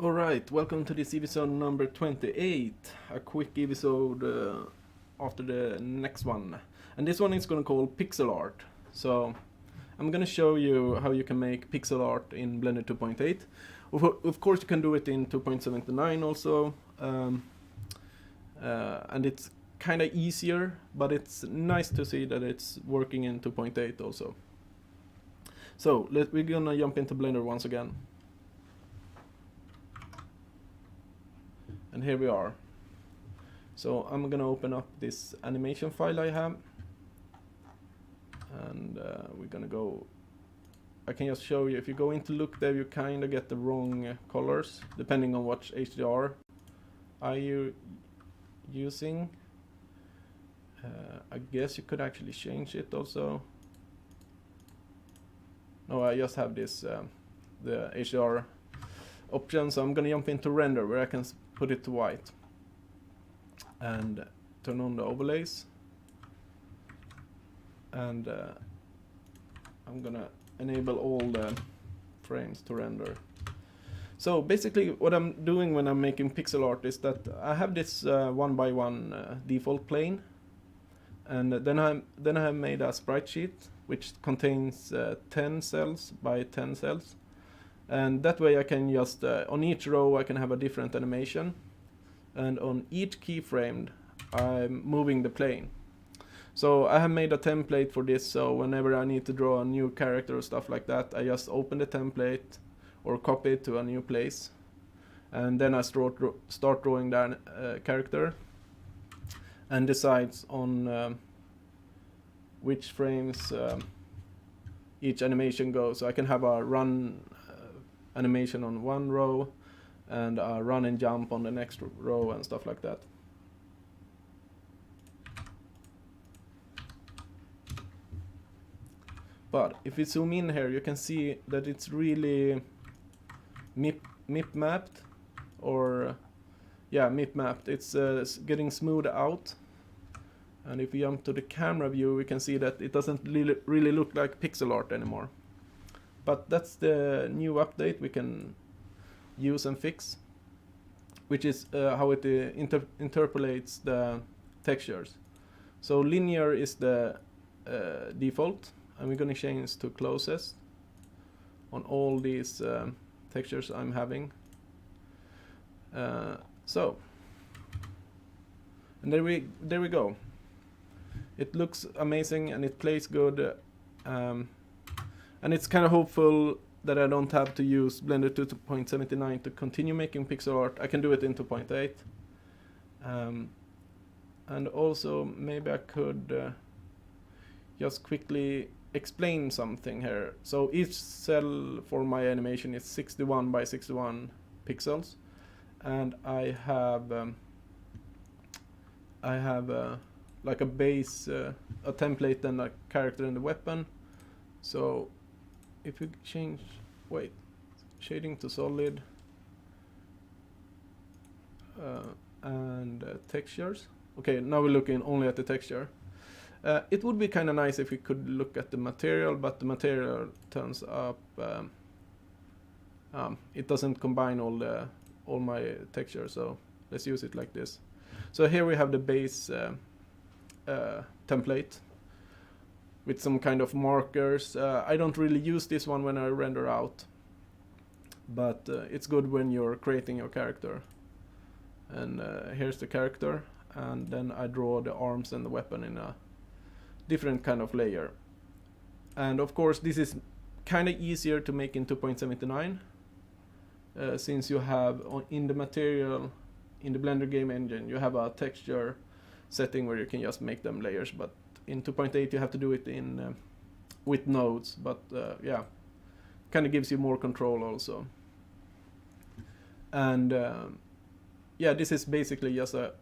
Alright, welcome to this episode number 28. A quick episode after the next one. And this one is gonna call pixel art. So I'm gonna show you how you can make pixel art in Blender 2.8. Of course you can do it in 2.79 also. And it's kinda easier, but it's nice to see that it's working in 2.8 also. So we're gonna jump into Blender once again. And here we are. So I'm gonna open up this animation file I have, and we're gonna go. I can just show you. If you go into look there, you kind of get the wrong colors depending on what HDR are you using. I guess you could actually change it also. No, I just have this the HDR option. So I'm gonna jump into render where I can put it to white and turn on the overlays, and I'm gonna enable all the frames to render. So basically what I'm doing when I'm making pixel art is that I have this 1x1 default plane, and then I have made a sprite sheet which contains 10 cells by 10 cells. And that way I can just, on each row I can have a different animation, and on each keyframe I'm moving the plane. So I have made a template for this, so whenever I need to draw a new character or stuff like that, I just open the template or copy it to a new place, and then I start drawing that character, and decides on which frames each animation goes. So I can have a run animation on one row and run and jump on the next row and stuff like that. But if we zoom in here, you can see that it's really MIP mapped, or MIP mapped. It's getting smoothed out, and if we jump to the camera view, we can see that it doesn't really look like pixel art anymore. But that's the new update we can use and fix, which is how it interpolates the textures. So linear is the default, and we're going to change to closest on all these textures I'm having. And there we go. It looks amazing and it plays good. And it's kind of hopeful that I don't have to use Blender 2.79 to continue making pixel art. I can do it in 2.8. And also maybe I could just quickly explain something here. So each cell for my animation is 61 by 61 pixels, and I have like a base, a template, and a character and a weapon. So if you change, shading to solid, and textures. Okay, now we're looking only at the texture. It would be kind of nice if we could look at the material, but the material turns up, it doesn't combine all my textures, so let's use it like this. So here we have the base template with some kind of markers. I don't really use this one when I render out, but it's good when you're creating your character. And here's the character, and then I draw the arms and the weapon in a different kind of layer. And of course this is kind of easier to make in 2.79, since you have in the material, in the Blender game engine, you have a texture setting where you can just make them layers, but in 2.8 you have to do it in with nodes, but kind of gives you more control also. And this is basically just a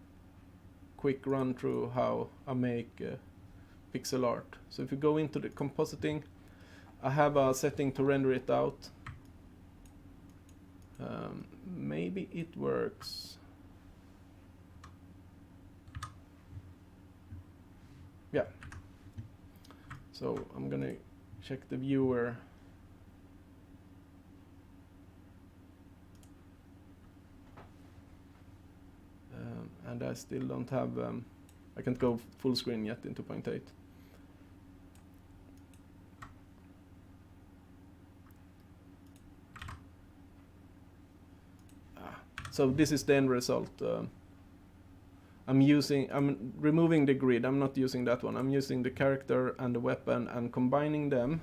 quick run through how I make pixel art. So if you go into the compositing, I have a setting to render it out. Maybe it works. Yeah. So I'm gonna check the viewer. and I still don't have, I can't go full screen yet in 2.8. So this is the end result. I'm removing the grid, I'm not using that one. I'm using the character and the weapon and combining them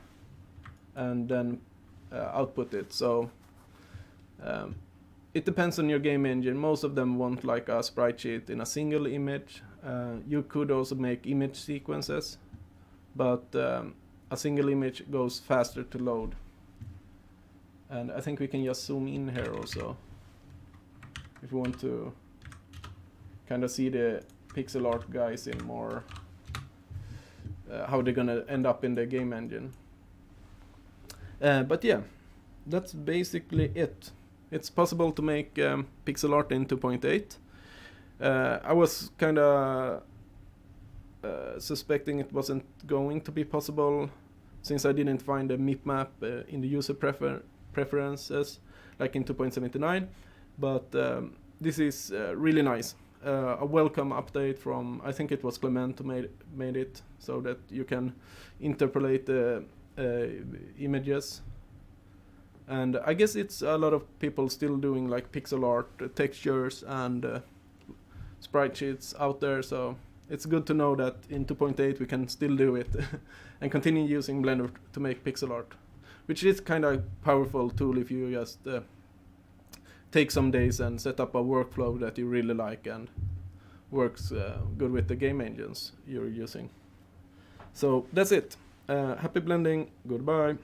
and then output it. So it depends on your game engine. Most of them want like a sprite sheet in a single image. You could also make image sequences, but a single image goes faster to load. And I think we can just zoom in here also, if we want to kind of see the pixel art guys in more, how they're gonna end up in the game engine. But yeah, that's basically it. It's possible to make pixel art in 2.8. I was kind of suspecting it wasn't going to be possible, since I didn't find a MIP map in the user preferences like in 2.79. But this is really nice. A welcome update from, I think it was Clement who made it, so that you can interpolate the images. And I guess it's a lot of people still doing like pixel art, textures and sprite sheets out there, so it's good to know that in 2.8 we can still do it and continue using Blender to make pixel art, which is kind of powerful tool if you just take some days and set up a workflow that you really like and works good with the game engines you're using. So that's it. Happy blending. Goodbye.